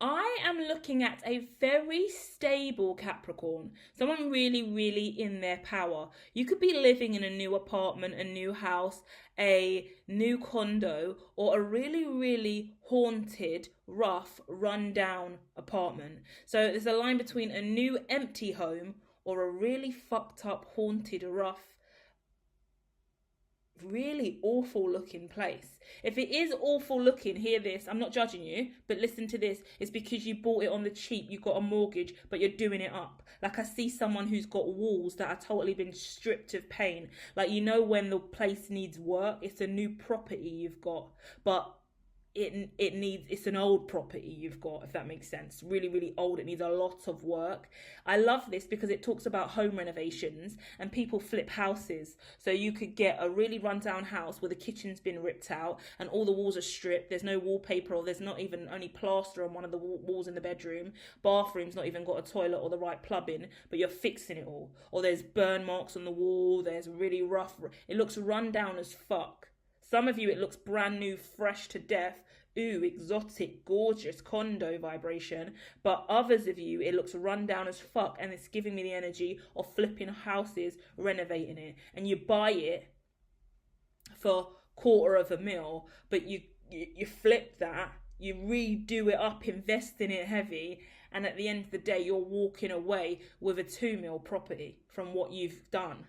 I am looking at a very stable Capricorn, someone really, really in their power. You could be living in a new apartment, a new house, a new condo, or a really, really haunted, rough, run-down apartment. So there's a line between a new empty home or a really fucked up, haunted, rough, really awful looking place. If it is awful looking, hear this. I'm not judging you, but listen to this. It's because you bought it on the cheap. You got a mortgage, but you're doing it up. Like I see someone who's got walls that are totally been stripped of paint. Like, you know, when the place needs work, it's a new property you've got, but it's an old property you've got, if that makes sense. Really, really old. It needs a lot of work. I love this because it talks about home renovations and people flip houses. So you could get a really rundown house where the kitchen's been ripped out and all the walls are stripped. There's no wallpaper, or there's not even only plaster on one of the walls in the bedroom. Bathroom's not even got a toilet or the right plumbing, but you're fixing it all. Or there's burn marks on the wall. There's really rough. It looks run down as fuck. Some of you, it looks brand new, fresh to death. Ooh, exotic, gorgeous condo vibration. But others of you, it looks run down as fuck, and it's giving me the energy of flipping houses, renovating it. And you buy it for $250,000, but you flip that, you redo it up, invest in it heavy, and at the end of the day, you're walking away with a 2 mil property from what you've done.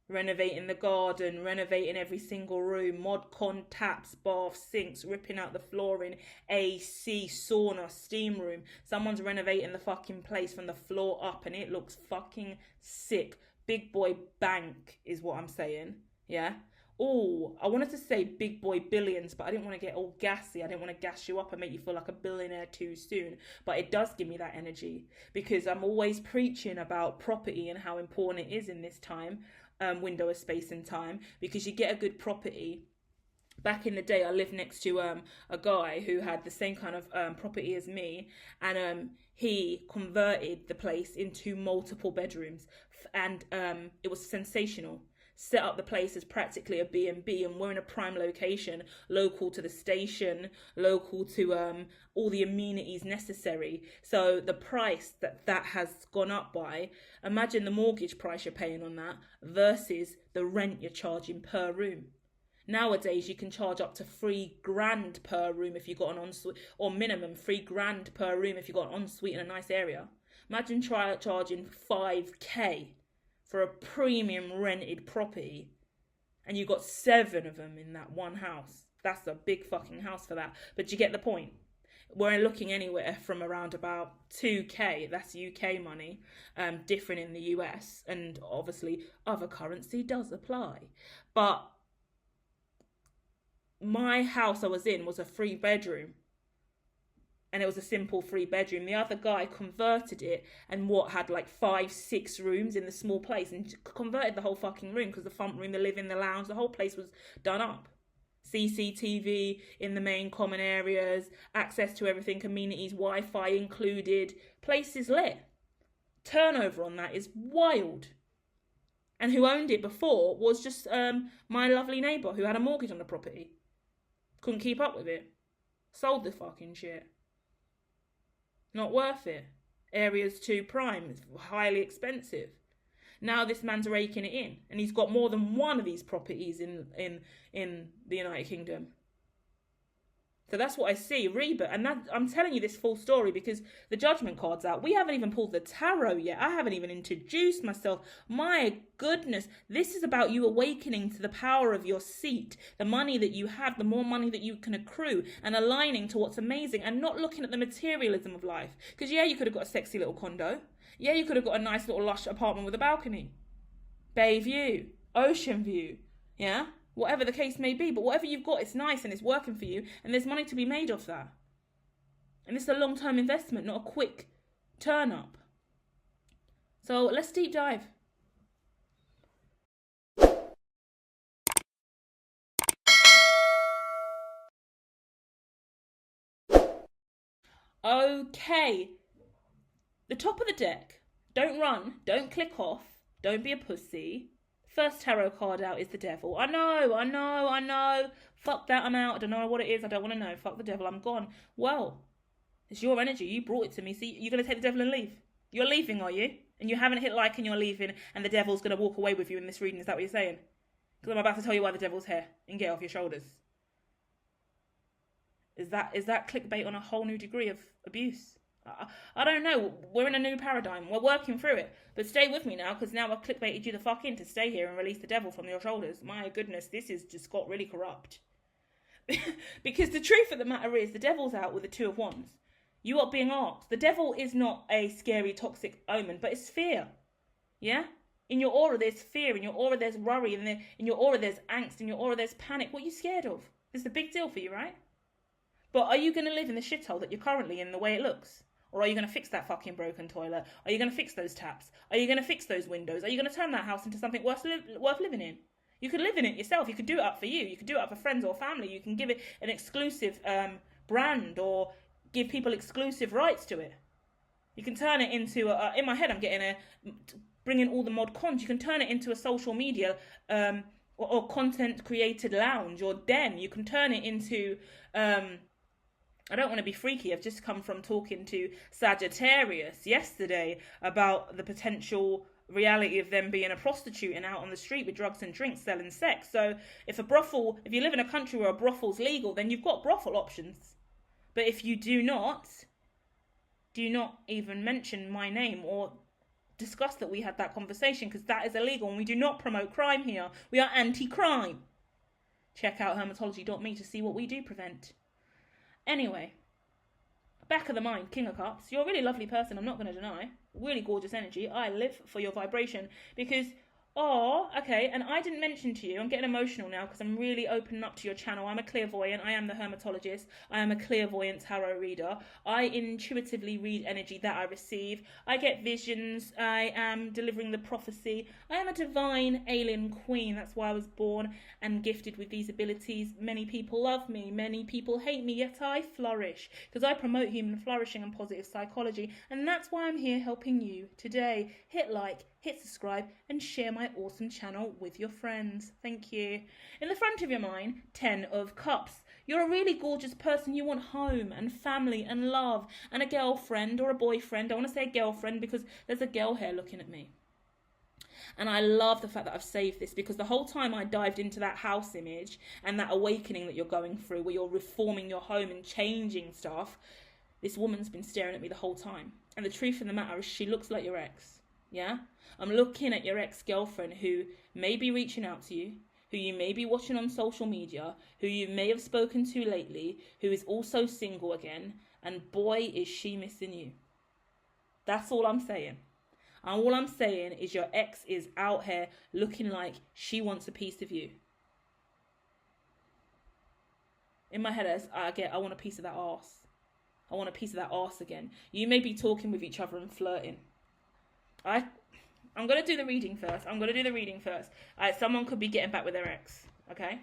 Renovating the garden, renovating every single room, mod con taps, baths, sinks, ripping out the flooring, AC, sauna, steam room. Someone's renovating the fucking place from the floor up and it looks fucking sick. Big boy bank is what I'm saying. Yeah. Oh, I wanted to say big boy billions, but I didn't want to get all gassy. I didn't want to gas you up and make you feel like a billionaire too soon. But it does give me that energy because I'm always preaching about property and how important it is in this time. Window of space and time, because you get a good property. Back in the day, I lived next to a guy who had the same kind of property as me, and he converted the place into multiple bedrooms, and it was sensational. Set up the place as practically a B&B, and we're in a prime location, local to the station, local to all the amenities necessary. So the price that has gone up by, imagine the mortgage price you're paying on that versus the rent you're charging per room. Nowadays, you can charge up to $3,000 per room if you've got an ensuite, or minimum $3,000 per room if you've got an ensuite in a nice area. Imagine charging $5,000 for a premium rented property, and you got 7 of them in that one house. That's a big fucking house for that. But you get the point. We're looking anywhere from around about 2K, that's UK money, different in the US, and obviously other currency does apply. But my house I was in was a 3-bedroom, and it was a simple 3-bedroom. The other guy converted it and had like 5-6 rooms in the small place, and converted the whole fucking room, because the front room, the living, the lounge, the whole place was done up. CCTV in the main common areas, access to everything, amenities, Wi-Fi included. Place is lit. Turnover on that is wild. And who owned it before was just my lovely neighbour who had a mortgage on the property. Couldn't keep up with it. Sold the fucking shit. Not worth it. Area's too prime, highly expensive. Now this man's raking it in, and he's got more than one of these properties in the United Kingdom. So that's what I see, rebirth. And that, I'm telling you this full story because the judgment card's out. We haven't even pulled the tarot yet. I haven't even introduced myself. My goodness, this is about you awakening to the power of your seat, the money that you have, the more money that you can accrue, and aligning to what's amazing, and not looking at the materialism of life. Because yeah, you could have got a sexy little condo. Yeah, you could have got a nice little lush apartment with a balcony, bay view, ocean view, yeah? Whatever the case may be, but whatever you've got, it's nice and it's working for you, and there's money to be made off that. And it's a long-term investment, not a quick turn-up. So let's deep dive. Okay. The top of the deck. Don't run. Don't click off. Don't be a pussy. First tarot card out is the devil. I know. Fuck that, I'm out. I don't know what it is. I don't want to know. Fuck the devil, I'm gone. Well, It's your energy. You brought it to me. See, you're going to take the devil and leave. You're leaving, are you? And you haven't hit like and you're leaving, and the devil's going to walk away with you in this reading. Is that what you're saying? Because I'm about to tell you why the devil's here and get off your shoulders. Is that clickbait on a whole new degree of abuse? I don't know. We're in a new paradigm. We're working through it. But stay with me now, because now I've clickbaited you the fuck in to stay here and release the devil from your shoulders. My goodness, this has just got really corrupt. Because the truth of the matter is, the devil's out with the Two of Wands. You are being asked. The devil is not a scary, toxic omen, but it's fear. Yeah? In your aura, there's fear. In your aura, there's worry. In your aura, there's angst. In your aura, there's panic. What are you scared of? This is a big deal for you, right? But are you going to live in the shithole that you're currently in the way it looks? Or are you going to fix that fucking broken toilet? Are you going to fix those taps? Are you going to fix those windows? Are you going to turn that house into something worth living in? You could live in it yourself. You could do it up for you. You could do it up for friends or family. You can give it an exclusive brand, or give people exclusive rights to it. You can turn it into, in my head I'm getting bring in all the mod cons. You can turn it into a social media or content created lounge or den. You can turn it into, I don't want to be freaky. I've just come from talking to Sagittarius yesterday about the potential reality of them being a prostitute and out on the street with drugs and drinks selling sex. So if you live in a country where a brothel's legal, then you've got brothel options. But if you do not even mention my name or discuss that we had that conversation, because that is illegal and we do not promote crime here. We are anti-crime. Check out hermetology.me to see what we do prevent. Anyway, back of the mind, King of Cups. You're a really lovely person, I'm not going to deny. Really gorgeous energy. I live for your vibration because... okay, and I didn't mention to you, I'm getting emotional now because I'm really opening up to your channel. I'm a clairvoyant, I am the hermetologist, I am a clairvoyant tarot reader. I intuitively read energy that I receive. I get visions, I am delivering the prophecy. I am a divine alien queen, that's why I was born and gifted with these abilities. Many people love me, many people hate me, yet I flourish because I promote human flourishing and positive psychology, and that's why I'm here helping you today. Hit like, hit subscribe, and share my awesome channel with your friends. Thank you. In the front of your mind, 10 of Cups. You're a really gorgeous person. You want home and family and love and a girlfriend or a boyfriend. I want to say girlfriend because there's a girl here looking at me. And I love the fact that I've saved this, because the whole time I dived into that house image and that awakening that you're going through, where you're reforming your home and changing stuff, this woman's been staring at me the whole time. And the truth of the matter is, she looks like your ex. Yeah? I'm looking at your ex-girlfriend who may be reaching out to you, who you may be watching on social media, who you may have spoken to lately, who is also single again, and boy, is she missing you. That's all I'm saying. And all I'm saying is your ex is out here looking like she wants a piece of you. In my head, I want a piece of that arse. I want a piece of that arse again. You may be talking with each other and flirting. I'm going to do the reading first. Someone could be getting back with their ex, okay?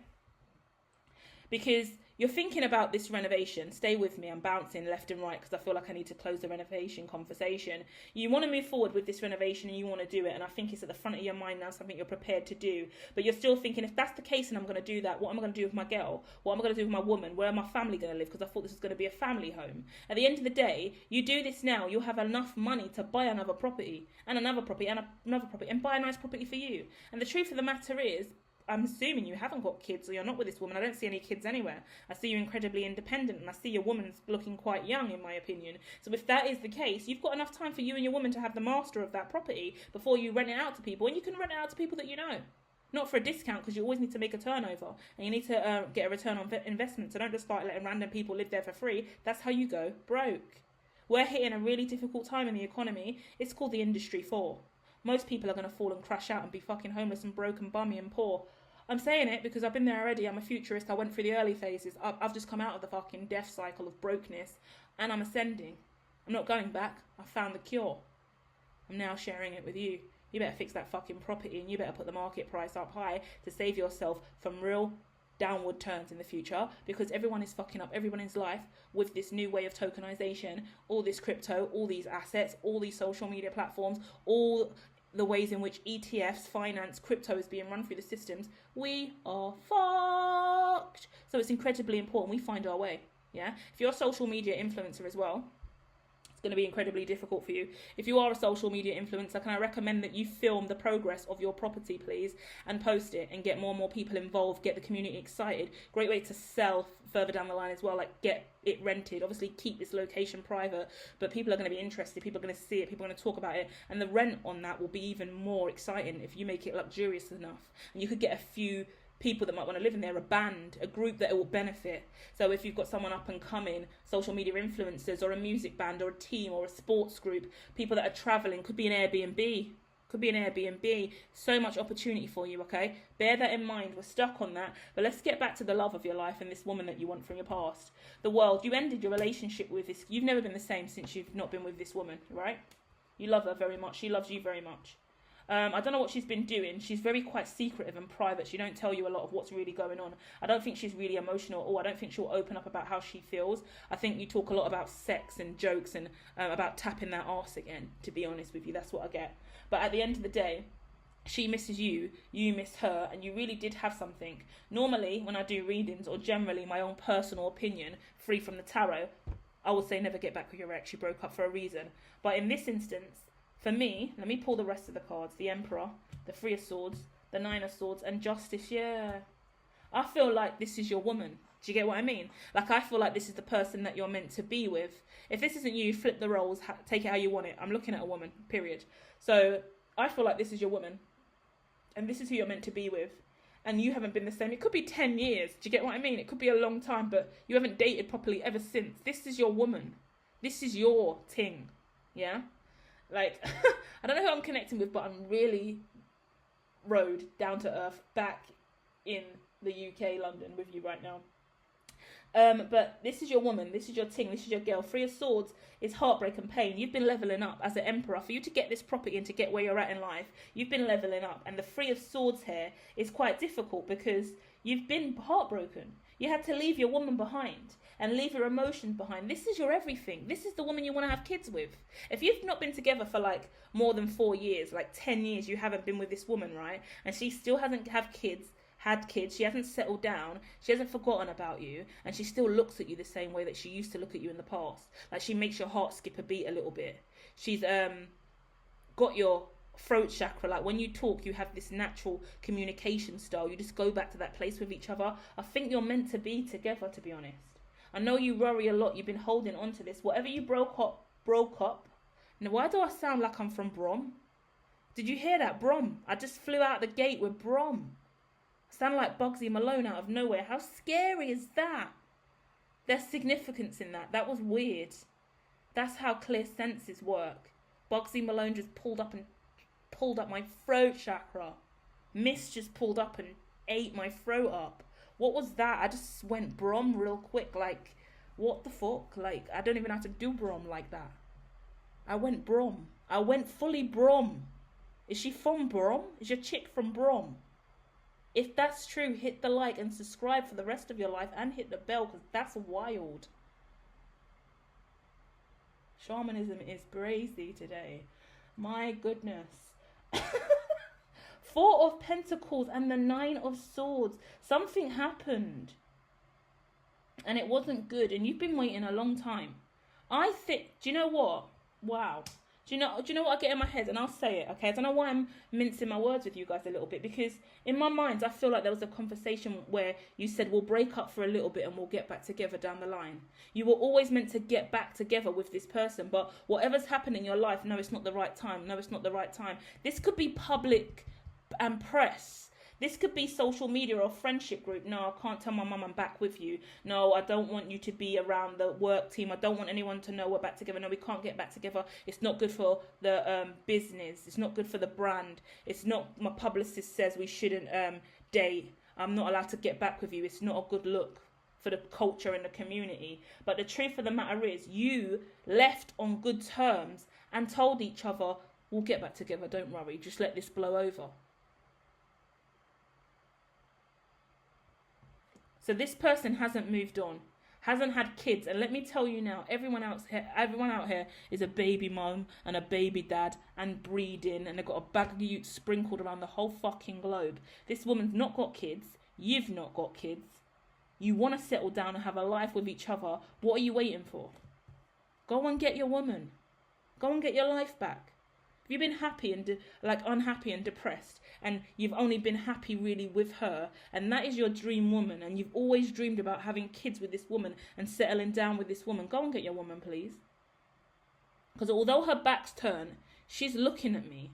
Because you're thinking about this renovation. Stay with me. I'm bouncing left and right because I feel like I need to close the renovation conversation. You want to move forward with this renovation and you want to do it. And I think it's at the front of your mind now, something you're prepared to do. But you're still thinking, if that's the case and I'm going to do that, what am I going to do with my girl? What am I going to do with my woman? Where are my family going to live? Because I thought this was going to be a family home. At the end of the day, you do this now, you'll have enough money to buy another property and another property and another property and buy a nice property for you. And the truth of the matter is, I'm assuming you haven't got kids or you're not with this woman. I don't see any kids anywhere. I see you incredibly independent and I see your woman's looking quite young, in my opinion. So if that is the case, you've got enough time for you and your woman to have the master of that property before you rent it out to people. And you can rent it out to people that you know. Not for a discount, because you always need to make a turnover. And you need to get a return on investment. So don't just start letting random people live there for free. That's how you go broke. We're hitting a really difficult time in the economy. It's called the Industry 4. Most people are going to fall and crash out and be fucking homeless and broke and bummy and poor. I'm saying it because I've been there already. I'm a futurist. I went through the early phases. I've just come out of the fucking death cycle of brokenness, and I'm ascending. I'm not going back. I found the cure. I'm now sharing it with you. You better fix that fucking property, and you better put the market price up high to save yourself from real downward turns in the future, because everyone is fucking up everyone's life with this new way of tokenization, all this crypto, all these assets, all these social media platforms, all the ways in which ETFs, finance, crypto is being run through the systems. We are fucked. So it's incredibly important we find our way. Yeah, if you're a social media influencer as well, it's going to be incredibly difficult for you. If you are a social media influencer, can I recommend that you film the progress of your property, please, and post it and get more and more people involved, get the community excited. Great way to sell further down the line as well, like get it rented. Obviously keep this location private, but people are going to be interested, people are going to see it, people are going to talk about it, and the rent on that will be even more exciting if you make it luxurious enough. And you could get a few people that might want to live in there, a band, a group that it will benefit. So if you've got someone up and coming, social media influencers, or a music band, or a team, or a sports group, people that are traveling, could be an Airbnb, so much opportunity for you. Okay, bear that in mind. We're stuck on that, but let's get back to the love of your life and this woman that you want from your past. The world, you ended your relationship with this, you've never been the same since you've not been with this woman, right? You love her very much, she loves you very much. I don't know what she's been doing. She's very quite secretive and private. She don't tell you a lot of what's really going on. I don't think she's really emotional at all. I don't think she'll open up about how she feels. I think you talk a lot about sex and jokes and about tapping that arse again, to be honest with you. That's what I get. But at the end of the day, she misses you, you miss her, and you really did have something. Normally, when I do readings, or generally my own personal opinion, free from the tarot, I would say never get back with your ex. You broke up for a reason. But in this instance, for me, let me pull the rest of the cards. The Emperor, the Three of Swords, the Nine of Swords, and Justice. Yeah. I feel like this is your woman. Do you get what I mean? Like, I feel like this is the person that you're meant to be with. If this isn't you, flip the roles, take it how you want it. I'm looking at a woman, period. So, I feel like this is your woman. And this is who you're meant to be with. And you haven't been the same. It could be 10 years. Do you get what I mean? It could be a long time, but you haven't dated properly ever since. This is your woman. This is your ting. Yeah? Like, I don't know who I'm connecting with, but I'm really road, down to earth, back in the UK, London, with you right now. But this is your woman, this is your ting, this is your girl. Three of Swords is heartbreak and pain. You've been levelling up as an Emperor. For you to get this property and to get where you're at in life, you've been levelling up. And the Three of Swords here is quite difficult because you've been heartbroken. You had to leave your woman behind and leave your emotions behind. This is your everything. This is the woman you want to have kids with. If you've not been together for like more than 4 years, like 10 years, you haven't been with this woman, right? And she still hasn't had kids, she hasn't settled down, she hasn't forgotten about you, and she still looks at you the same way that she used to look at you in the past. Like, she makes your heart skip a beat a little bit. She's got your throat chakra. Like, when you talk, you have this natural communication style. You just go back to that place with each other. I think you're meant to be together, to be honest. I know you worry a lot. You've been holding on to this. Whatever you broke up. Now, why do I sound like I'm from Brom? Did you hear that? Brom. I just flew out the gate with Brom. I sound like Bugsy Malone out of nowhere. How scary is that? There's significance in that. That was weird. That's how clear senses work. Bugsy Malone just pulled up my throat chakra. Mist just pulled up and ate my throat up. What was that? I just went Brom real quick. Like, what the fuck? Like, I don't even have to do Brom like that. I went Brom. I went fully Brom. Is she from Brom? Is your chick from Brom? If that's true, hit the like and subscribe for the rest of your life, and hit the bell, because that's wild. Shamanism is crazy today. My goodness. Four of Pentacles and the Nine of Swords. Something happened. And it wasn't good. And you've been waiting a long time. I think, do you know what? Wow. Do you know what I get in my head? And I'll say it, okay? I don't know why I'm mincing my words with you guys a little bit. Because in my mind, I feel like there was a conversation where you said, we'll break up for a little bit and we'll get back together down the line. You were always meant to get back together with this person. But whatever's happened in your life, no, it's not the right time. No, it's not the right time. This could be public and press. This could be social media or friendship group. No, I can't tell my mum I'm back with you. No, I don't want you to be around the work team. I don't want anyone to know we're back together. No, we can't get back together. It's not good for the business. It's not good for the brand. It's not, my publicist says we shouldn't date. I'm not allowed to get back with you. It's not a good look for the culture and the community. But the truth of the matter is, you left on good terms and told each other, we'll get back together. Don't worry. Just let this blow over. So this person hasn't moved on, hasn't had kids. And let me tell you now, everyone out here is a baby mom and a baby dad and breeding. And they've got a bag of utes sprinkled around the whole fucking globe. This woman's not got kids. You've not got kids. You want to settle down and have a life with each other. What are you waiting for? Go and get your woman. Go and get your life back. Have you been happy and unhappy and depressed, and you've only been happy really with her, and that is your dream woman, and you've always dreamed about having kids with this woman and settling down with this woman, go and get your woman, please. Because although her back's turned, she's looking at me,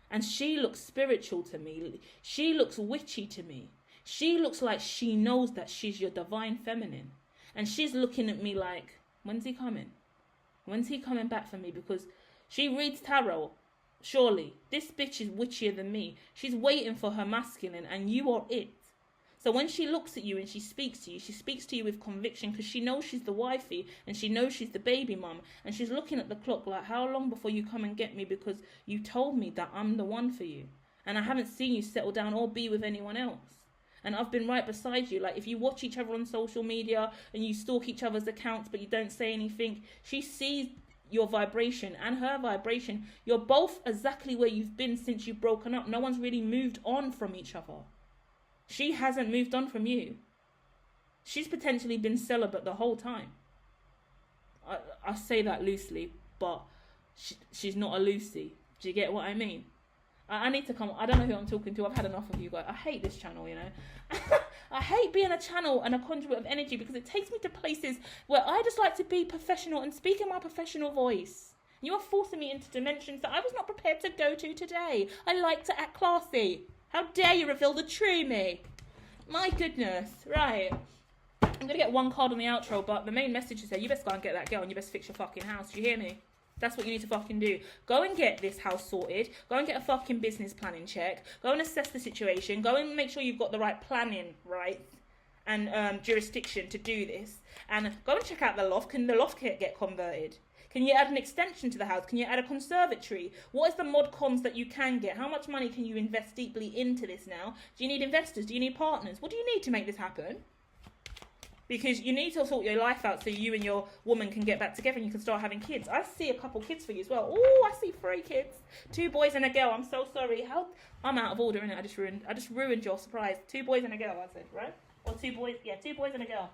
and she looks spiritual to me. She looks witchy to me. She looks like she knows that she's your divine feminine, and she's looking at me like, when's he coming? When's he coming back for me? Because she reads tarot. Surely, this bitch is witchier than me. She's waiting for her masculine, and you are it. So when she looks at you and she speaks to you with conviction, because she knows she's the wifey, and she knows she's the baby mum, and she's looking at the clock like, how long before you come and get me, because you told me that I'm the one for you, and I haven't seen you settle down or be with anyone else. And I've been right beside you. Like, if you watch each other on social media and you stalk each other's accounts but you don't say anything, she sees your vibration and her vibration. You're both exactly where you've been since you've broken up. No one's really moved on from each other. She hasn't moved on from you. She's potentially been celibate the whole time. I say that loosely, but she's not a Lucy. Do you get what I mean? I need to come. I don't know who I'm talking to. I've had enough of you guys. I hate this channel, you know. I hate being a channel and a conduit of energy, because it takes me to places where I just like to be professional and speak in my professional voice. You are forcing me into dimensions that I was not prepared to go to today. I like to act classy. How dare you reveal the true me? My goodness. Right. I'm going to get one card on the outro, but the main message is that you best go and get that girl, and you best fix your fucking house. Do you hear me? That's what you need to fucking do. Go and get this house sorted. Go and get a fucking business plan in check. Go and assess the situation. Go and make sure you've got the right planning, right? And jurisdiction to do this. And go and check out the loft. Can the loft get converted? Can you add an extension to the house? Can you add a conservatory? What is the mod cons that you can get? How much money can you invest deeply into this now? Do you need investors? Do you need partners? What do you need to make this happen? Because you need to sort your life out so you and your woman can get back together and you can start having kids. I see a couple kids for you as well. Oh, I see 3 kids. 2 boys and a girl. I'm so sorry. I'm out of order, innit? I just ruined your surprise. 2 boys and a girl, I said, right? Or 2 boys. Yeah, 2 boys and a girl.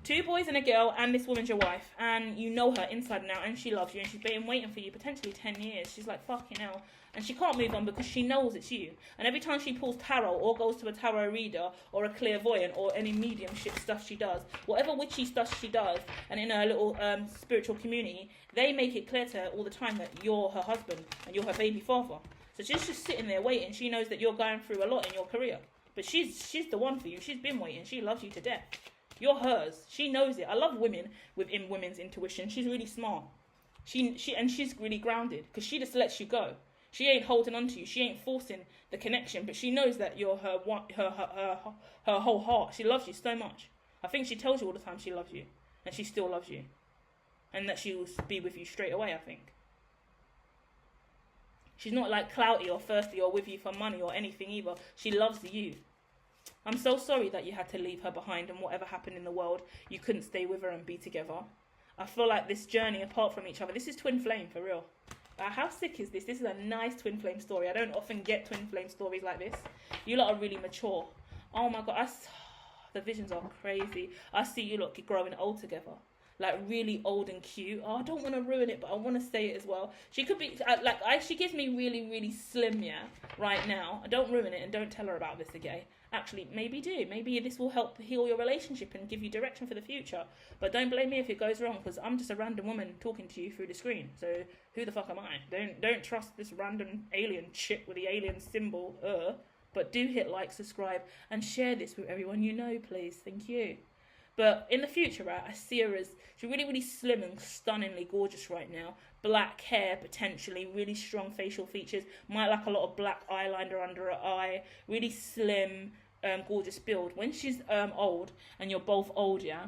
2 boys and a girl, and this woman's your wife. And you know her inside and out, and she loves you, and she's been waiting for you potentially 10 years. She's like, fucking hell. And she can't move on because she knows it's you. And every time she pulls tarot or goes to a tarot reader or a clairvoyant or any mediumship stuff she does, whatever witchy stuff she does, and in her little spiritual community, they make it clear to her all the time that you're her husband and you're her baby father. So she's just sitting there waiting. She knows that you're going through a lot in your career. But she's the one for you. She's been waiting. She loves you to death. You're hers. She knows it. I love women within women's intuition. She's really smart. She's really grounded because she just lets you go. She ain't holding on to you. She ain't forcing the connection, but she knows that you're her whole heart. She loves you so much. I think she tells you all the time she loves you, and she still loves you, and that she will be with you straight away. I think she's not like clouty or thirsty or with you for money or anything either. She loves you. I'm so sorry that you had to leave her behind, and whatever happened in the world, you couldn't stay with her and be together. I feel like this journey apart from each other, this is twin flame for real. How sick is this? This is a nice twin flame story. I don't often get twin flame stories like this. You lot are really mature. Oh my God, the visions are crazy. I see you lot growing old together. Like really old and cute. Oh, I don't want to ruin it, but I want to say it as well. She could be, she gives me really, really slim, yeah, right now. Don't ruin it and don't tell her about this again. Actually, maybe do. Maybe this will help heal your relationship and give you direction for the future. But don't blame me if it goes wrong, because I'm just a random woman talking to you through the screen. So who the fuck am I? Don't trust this random alien shit with the alien symbol. But do hit like, subscribe, and share this with everyone you know, please. Thank you. But in the future, right, I see her as, she's really, really slim and stunningly gorgeous right now. Black hair, potentially, really strong facial features. Might like a lot of black eyeliner under her eye. Really slim, gorgeous build. When she's old, and you're both old, yeah,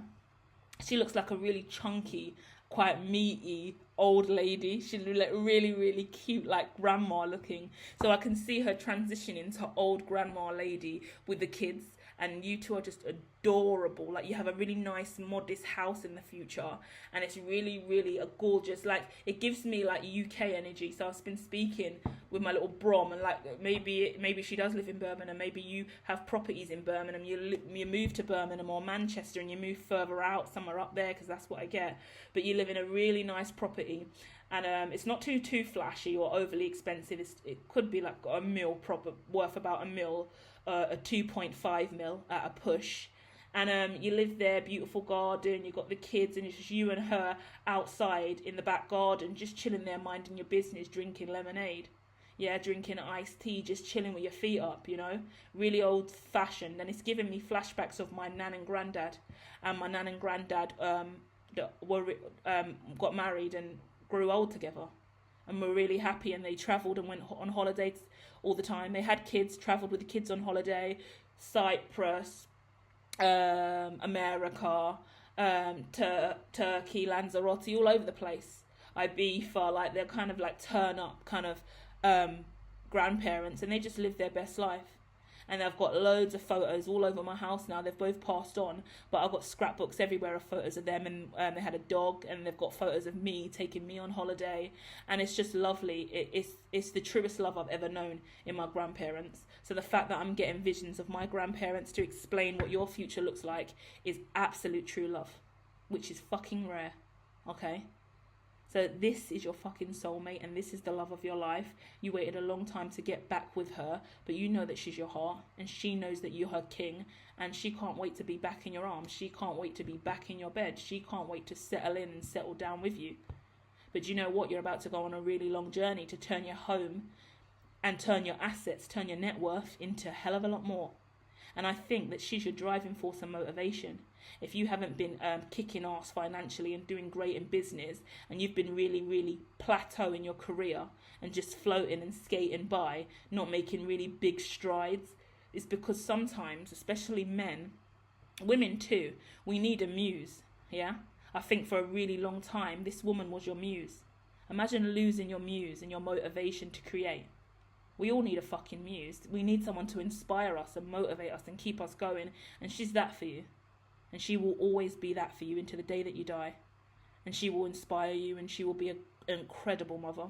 she looks like a really chunky, quite meaty old lady. She look really, really cute, like grandma looking. So I can see her transitioning to old grandma lady with the kids. And you two are just adorable. Like, you have a really nice, modest house in the future, and it's really, really a gorgeous. Like, it gives me like UK energy. So I've been speaking with my little Brom, and like maybe she does live in Birmingham. Maybe you have properties in Birmingham. You move to Birmingham or Manchester, and you move further out, somewhere up there, because that's what I get. But you live in a really nice property. And it's not too flashy or overly expensive. It could be like a mil, worth about a mil, a 2.5 mil at a push. And you live there, beautiful garden, you've got the kids, and it's just you and her outside in the back garden, just chilling there, minding your business, drinking lemonade. Yeah, drinking iced tea, just chilling with your feet up, you know. Really old fashioned. And it's giving me flashbacks of my nan and granddad. And my nan and granddad got married and grew old together, and were really happy, and they travelled and went on holidays all the time. They had kids, travelled with the kids on holiday, Cyprus, America, Turkey, Lanzarote, all over the place. Ibiza, like they're kind of like turn up kind of grandparents, and they just live their best life. And I've got loads of photos all over my house now. They've both passed on, but I've got scrapbooks everywhere of photos of them, and they had a dog, and they've got photos of me taking me on holiday, and it's just lovely. It's the truest love I've ever known in my grandparents. So the fact that I'm getting visions of my grandparents to explain what your future looks like is absolute true love, which is fucking rare, okay? So this is your fucking soulmate, and this is the love of your life. You waited a long time to get back with her, but you know that she's your heart, and she knows that you're her king, and she can't wait to be back in your arms. She can't wait to be back in your bed. She can't wait to settle in and settle down with you. But you know what? You're about to go on a really long journey to turn your home and turn your assets, turn your net worth into a hell of a lot more. And I think that she's your driving force and motivation. If you haven't been kicking ass financially and doing great in business, and you've been really, really plateau in your career and just floating and skating by, not making really big strides, it's because sometimes, especially men, women too, we need a muse, yeah? I think for a really long time, this woman was your muse. Imagine losing your muse and your motivation to create. We all need a fucking muse. We need someone to inspire us and motivate us and keep us going. And she's that for you. And she will always be that for you into the day that you die. And she will inspire you, and she will be an incredible mother.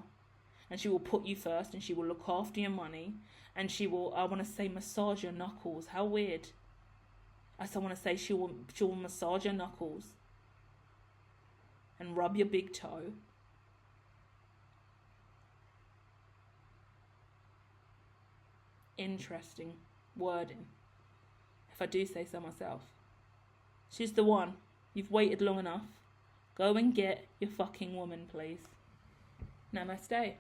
And she will put you first, and she will look after your money. And she will, I want to say, massage your knuckles. How weird. I still want to say she will massage your knuckles and rub your big toe. Interesting wording, if I do say so myself. She's the one. You've waited long enough. Go and get your fucking woman, please. Namaste.